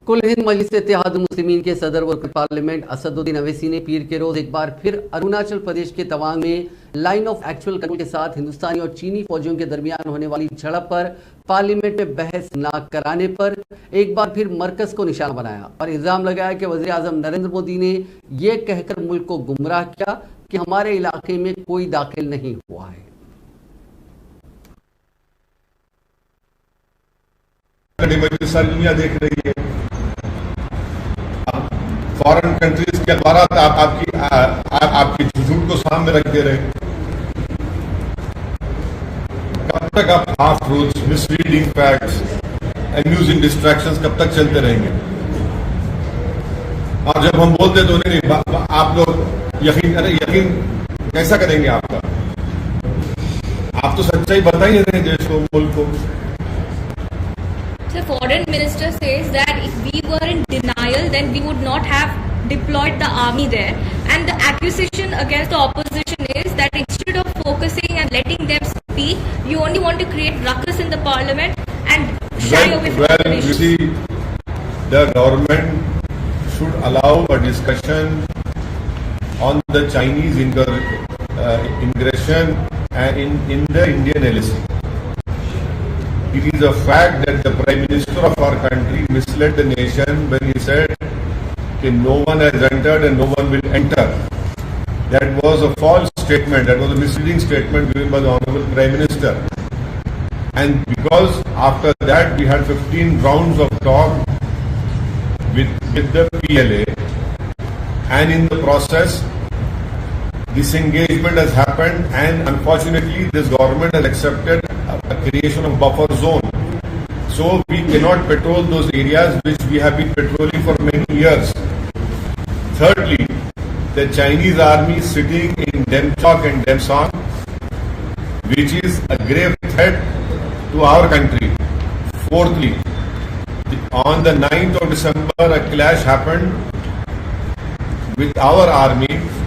कुल हिंद मजलिस इत्तेहादुल मुस्लिमीन के सदर व पार्लियामेंट असदुद्दीन अवैसी ने पीर के रोज एक बार फिर अरुणाचल प्रदेश के तवांग में लाइन ऑफ एक्चुअल कंट्रोल के साथ हिंदुस्तानी और चीनी फौजियों के दरमियान होने वाली झड़प पर पार्लियामेंट में बहस न कराने पर एक बार फिर मरकज को निशाना बनाया और इल्जाम लगाया कि वजीर आजम नरेंद्र मोदी ने यह कहकर मुल्क को गुमराह किया कि हमारे इलाके में कोई दाखिल नहीं हुआ है। सारी दुनिया देख रही है, फॉरेन कंट्रीज के अखबार आपकी झूठ को सामने रख दे रहे हैं। कब तक आप half truths, misleading facts, amusing distractions कब तक चलते रहेंगे? और जब हम बोलते तो नहीं, आप लोग यकीन कैसा करेंगे आपका? आप तो सच्चाई बता ही रहे हैं देश को, मुल्क को। The foreign minister says that if we were in denial, then we would not have deployed the army there. And the accusation against the opposition is that instead of focusing and letting them speak, you only want to create ruckus in the parliament and shy away from the you issues. see, the government should allow a discussion on the Chinese ingression in the Indian LAC. It is a fact that the Prime Minister of our country misled the nation when he said that no one has entered and no one will enter. That was a false statement. That was a misleading statement given by the Honorable Prime Minister. And because after that we had 15 rounds of talk with the PLA, and in the process disengagement has happened, and unfortunately this government has accepted a creation of buffer zone. So we cannot patrol those areas which we have been patrolling for many years. Thirdly, the Chinese army is sitting in Demchok and Demsong, which is a grave threat to our country. Fourthly, on the 9th of December, a clash happened with our army